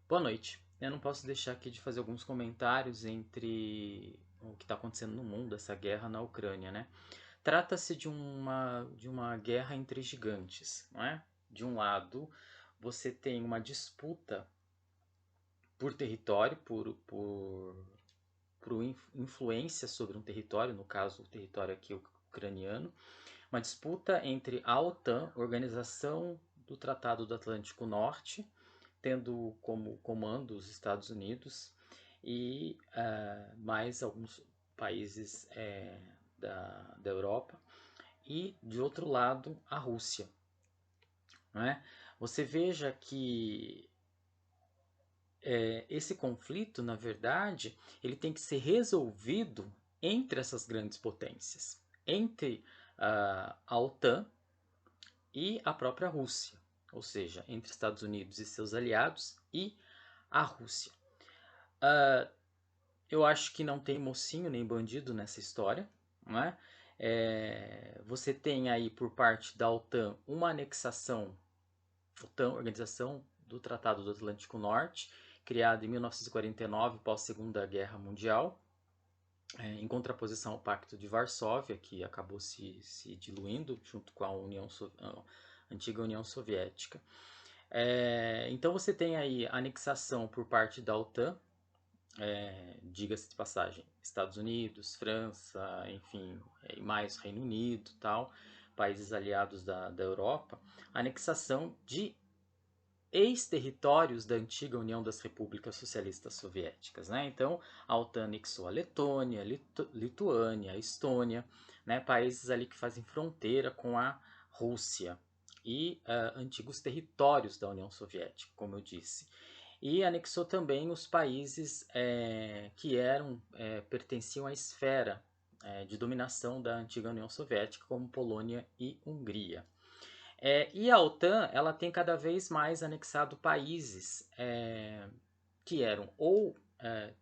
Boa noite. Eu não posso deixar aqui de fazer alguns comentários entre o que está acontecendo no mundo, essa guerra na Ucrânia, né? Trata-se de uma guerra entre gigantes, não é? De um lado, você tem uma disputa por território, por influência sobre um território, no caso o território aqui ucraniano, uma disputa entre a OTAN, Organização do Tratado do Atlântico Norte, tendo como comando os Estados Unidos e mais alguns países da Europa, e de outro lado a Rússia. Não é? Você veja que esse conflito, na verdade, ele tem que ser resolvido entre essas grandes potências, entre a OTAN e a própria Rússia, ou seja, entre Estados Unidos e seus aliados e a Rússia. Eu acho que não tem mocinho nem bandido nessa história, não é? Você tem aí por parte da OTAN uma anexação, OTAN, Organização do Tratado do Atlântico Norte, criada em 1949, pós-Segunda Guerra Mundial, em contraposição ao Pacto de Varsóvia, que acabou se diluindo junto com a antiga União Soviética. Então você tem aí a anexação por parte da OTAN, diga-se de passagem, Estados Unidos, França, enfim, e mais Reino Unido, tal, países aliados da Europa, a anexação de ex-territórios da antiga União das Repúblicas Socialistas Soviéticas, né? Então, a OTAN anexou a Letônia, Lituânia, a Estônia, né? Países ali que fazem fronteira com a Rússia e antigos territórios da União Soviética, como eu disse. E anexou também os países que pertenciam à esfera de dominação da antiga União Soviética, como Polônia e Hungria. E a OTAN ela tem cada vez mais anexado países que eram ou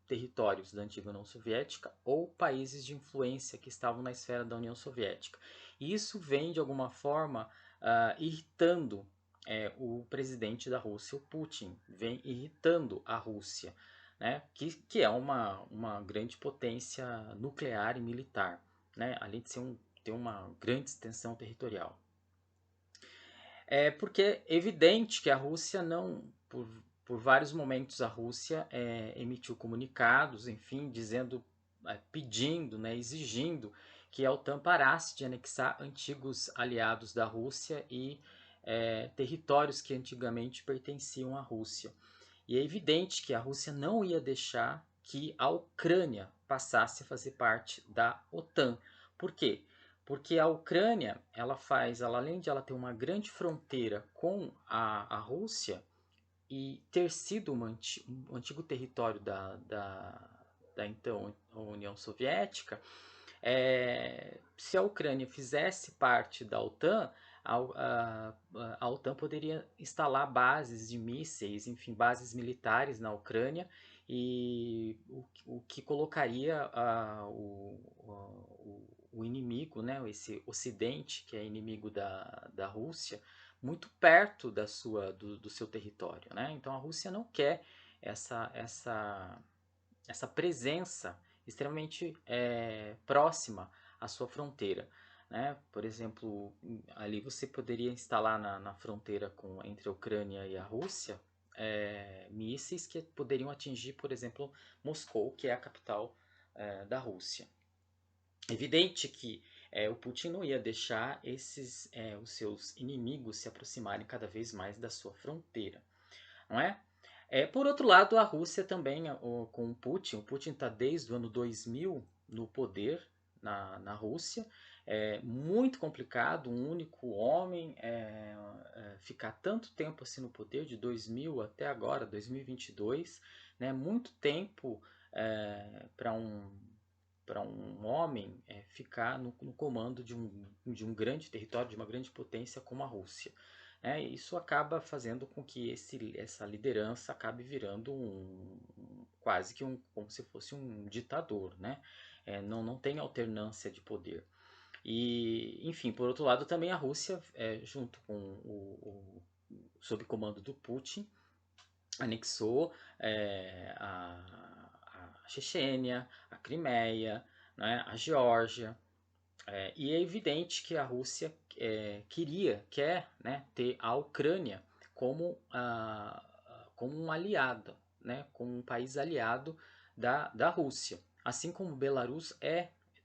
territórios da antiga União Soviética ou países de influência que estavam na esfera da União Soviética. E isso vem, de alguma forma, irritando o presidente da Rússia, o Putin, vem irritando a Rússia, né? que é uma grande potência nuclear e militar, né? Além de ter uma grande extensão territorial. Porque é evidente que a Rússia não, por vários momentos a Rússia emitiu comunicados, enfim, dizendo, pedindo, né, exigindo que a OTAN parasse de anexar antigos aliados da Rússia e territórios que antigamente pertenciam à Rússia. E é evidente que a Rússia não ia deixar que a Ucrânia passasse a fazer parte da OTAN. Por quê? Porque a Ucrânia, ela além de ela ter uma grande fronteira com a Rússia e ter sido um antigo território da então União Soviética, se a Ucrânia fizesse parte da OTAN, a OTAN poderia instalar bases de mísseis, enfim, bases militares na Ucrânia, e o que colocaria o inimigo, né, esse Ocidente, que é inimigo da Rússia, muito perto do seu território. Né? Então a Rússia não quer essa presença extremamente próxima à sua fronteira. Né? Por exemplo, ali você poderia instalar na fronteira entre a Ucrânia e a Rússia mísseis que poderiam atingir, por exemplo, Moscou, que é a capital da Rússia. Evidente que o Putin não ia deixar os seus inimigos se aproximarem cada vez mais da sua fronteira, não é? Por outro lado, a Rússia também, com o Putin está desde o ano 2000 no poder na Rússia. É muito complicado um único homem ficar tanto tempo assim no poder, de 2000 até agora, 2022, né? Muito tempo para um homem ficar no comando de um grande território, de uma grande potência como a Rússia. Isso acaba fazendo com que essa liderança acabe virando quase que como se fosse um ditador, né? Não tem alternância de poder. E, enfim, por outro lado, também a Rússia, junto com sob comando do Putin, anexou a Chechênia, a Crimeia, né, a Geórgia. E é evidente que a Rússia quer, né, ter a Ucrânia como um aliado, né, como um país aliado da Rússia. Assim como Belarus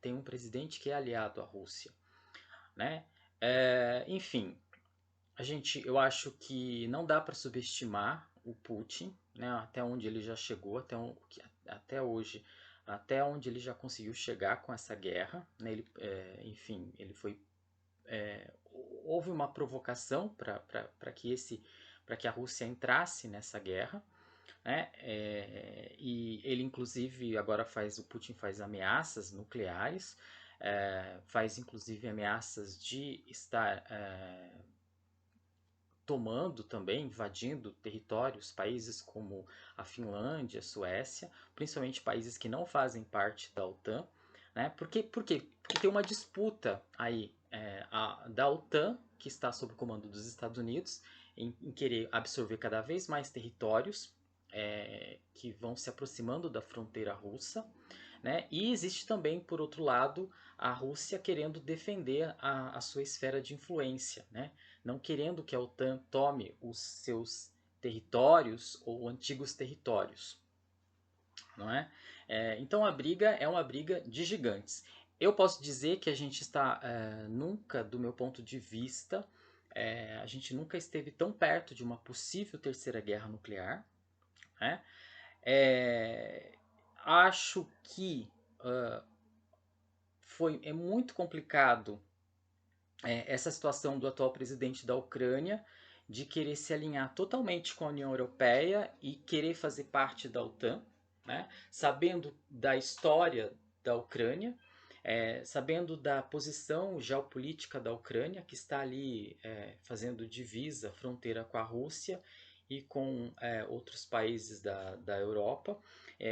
tem um presidente que é aliado à Rússia. Né? Enfim, eu acho que não dá para subestimar o Putin, né, até onde ele já chegou, até hoje, até onde ele já conseguiu chegar com essa guerra. Né, enfim, ele foi houve uma provocação para que a Rússia entrasse nessa guerra, né? E ele inclusive agora o Putin faz ameaças nucleares, faz inclusive ameaças de estar tomando também, invadindo territórios, países como a Finlândia, a Suécia, principalmente países que não fazem parte da OTAN. Né? Por quê? Porque tem uma disputa aí da OTAN, que está sob o comando dos Estados Unidos, em querer absorver cada vez mais territórios que vão se aproximando da fronteira russa. Né? E existe também, por outro lado, a Rússia querendo defender a sua esfera de influência, né? Não querendo que a OTAN tome os seus territórios ou antigos territórios. Não é? Então a briga é uma briga de gigantes. Eu posso dizer que a gente está nunca, do meu ponto de vista, a gente nunca esteve tão perto de uma possível terceira guerra nuclear. Né? Acho que é muito complicado essa situação do atual presidente da Ucrânia de querer se alinhar totalmente com a União Europeia e querer fazer parte da OTAN, né? Sabendo da história da Ucrânia, sabendo da posição geopolítica da Ucrânia, que está ali fazendo divisa, fronteira com a Rússia e com outros países da Europa.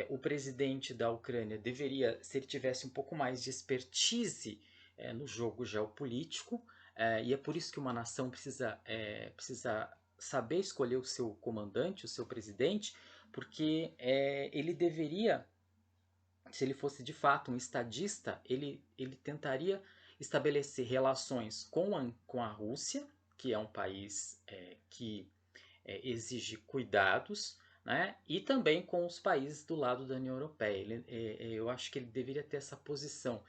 O presidente da Ucrânia deveria, se ele tivesse um pouco mais de expertise no jogo geopolítico, e é por isso que uma nação precisa saber escolher o seu comandante, o seu presidente, porque ele deveria, se ele fosse de fato um estadista, ele tentaria estabelecer relações com a Rússia, que é um país que exige cuidados, né? E também com os países do lado da União Europeia. Eu acho que ele deveria ter essa posição,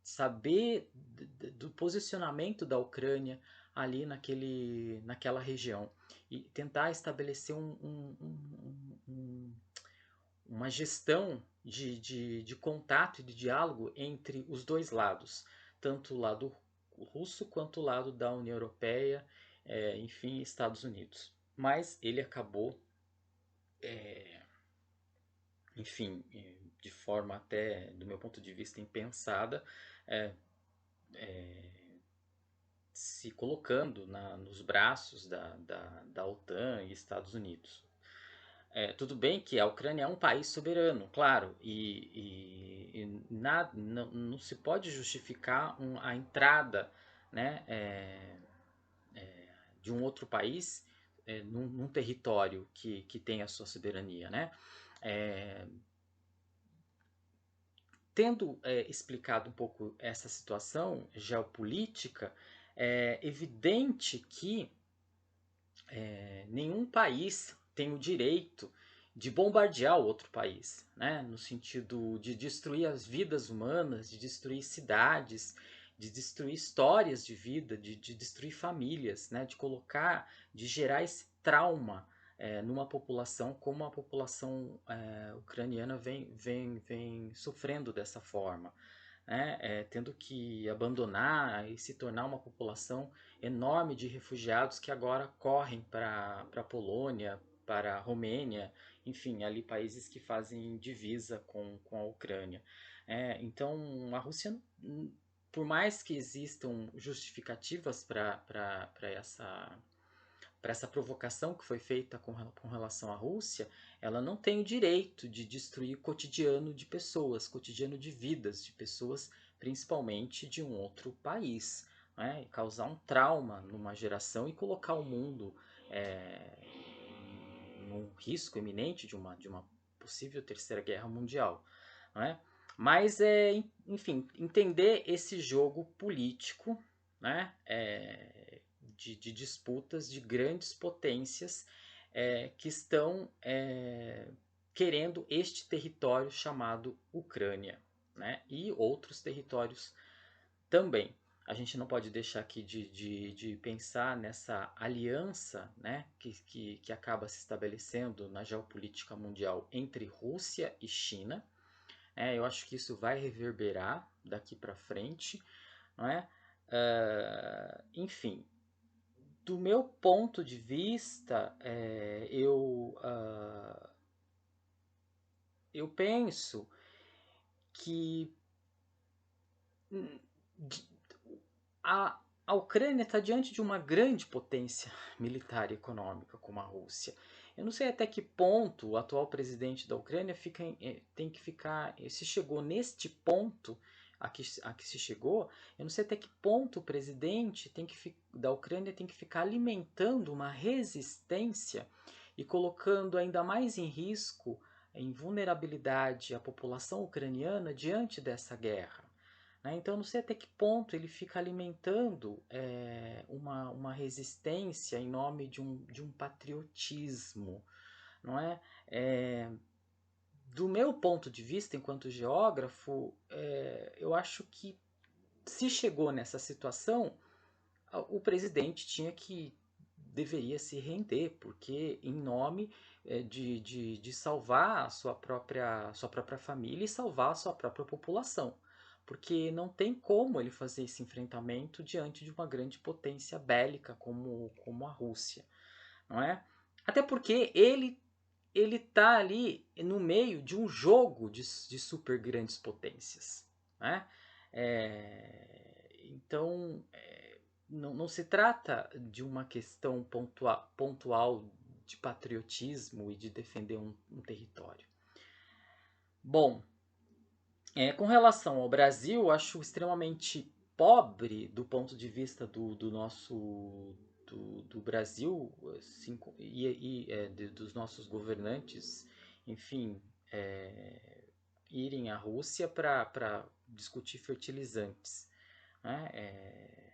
saber do posicionamento da Ucrânia ali naquela região e tentar estabelecer uma gestão de contato e de diálogo entre os dois lados, tanto o lado russo quanto o lado da União Europeia, enfim, Estados Unidos. Mas ele acabou, enfim, de forma até, do meu ponto de vista, impensada, se colocando nos braços da OTAN e Estados Unidos. Tudo bem que a Ucrânia é um país soberano, claro, e não se pode justificar a entrada, né, de um outro país num território que tem a sua soberania. Né? Tendo explicado um pouco essa situação geopolítica, é evidente que nenhum país tem o direito de bombardear o outro país, né? No sentido de destruir as vidas humanas, de destruir cidades, de destruir histórias de vida, de destruir famílias, né? De gerar esse trauma numa população como a população ucraniana vem sofrendo dessa forma. Né, tendo que abandonar e se tornar uma população enorme de refugiados que agora correm para a Polônia, para a Romênia, enfim, ali países que fazem divisa com a Ucrânia. Então, a Rússia, por mais que existam justificativas para essa provocação que foi feita com relação à Rússia, ela não tem o direito de destruir o cotidiano de pessoas, cotidiano de vidas de pessoas, principalmente de um outro país. Né? E causar um trauma numa geração e colocar o mundo um risco iminente de uma possível terceira guerra mundial, não é? Mas, enfim, entender esse jogo político, né, de disputas de grandes potências que estão querendo este território chamado Ucrânia, né, e outros territórios também. A gente não pode deixar aqui de pensar nessa aliança, né, que acaba se estabelecendo na geopolítica mundial entre Rússia e China. Eu acho que isso vai reverberar daqui para frente, não é? Enfim, do meu ponto de vista, eu penso que a Ucrânia está diante de uma grande potência militar e econômica como a Rússia. Eu não sei até que ponto o atual presidente da Ucrânia tem que ficar. Se chegou neste ponto a que se chegou, eu não sei até que ponto o presidente da Ucrânia tem que ficar alimentando uma resistência e colocando ainda mais em risco, em vulnerabilidade, a população ucraniana diante dessa guerra. Então, não sei até que ponto ele fica alimentando uma resistência em nome de um patriotismo, não é? Do meu ponto de vista, enquanto geógrafo, eu acho que se chegou nessa situação, o presidente deveria se render, porque em nome de salvar a sua própria família e salvar a sua própria população. Porque não tem como ele fazer esse enfrentamento diante de uma grande potência bélica como a Rússia, não é? Até porque ele está ali no meio de um jogo de super grandes potências, né? Então, não se trata de uma questão pontual de patriotismo e de defender um território. Bom, com relação ao Brasil, acho extremamente pobre do ponto de vista do nosso do Brasil, assim, dos nossos governantes, enfim, irem à Rússia para discutir fertilizantes, né?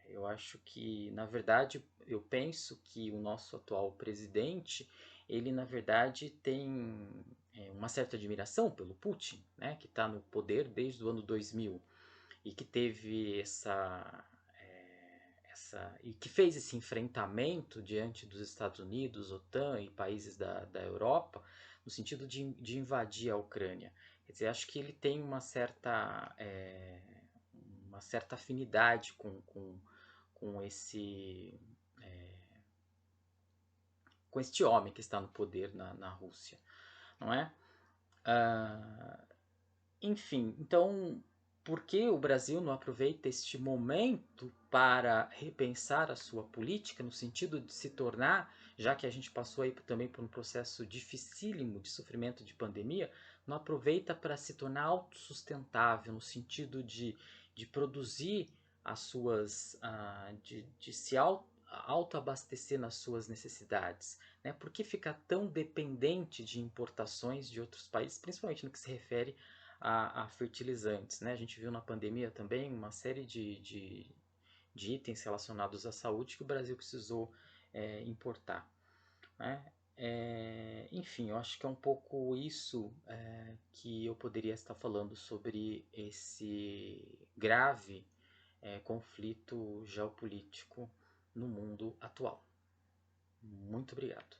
Eu acho que, na verdade, eu penso que o nosso atual presidente, ele, na verdade, tem uma certa admiração pelo Putin, né, que está no poder desde o ano 2000 e que teve e que fez esse enfrentamento diante dos Estados Unidos, OTAN e países da Europa, no sentido de invadir a Ucrânia. Quer dizer, acho que ele tem uma certa afinidade com este homem que está no poder na Rússia, não é? Enfim, então, por que o Brasil não aproveita este momento para repensar a sua política no sentido de se tornar, já que a gente passou aí também por um processo dificílimo de sofrimento de pandemia, não aproveita para se tornar autossustentável no sentido de produzir as suas, de se autoabastecer nas suas necessidades, né? Por que ficar tão dependente de importações de outros países, principalmente no que se refere a fertilizantes, né? A gente viu na pandemia também uma série de itens relacionados à saúde que o Brasil precisou importar, né? Enfim, eu acho que é um pouco isso que eu poderia estar falando sobre esse grave conflito geopolítico no mundo atual. Muito obrigado.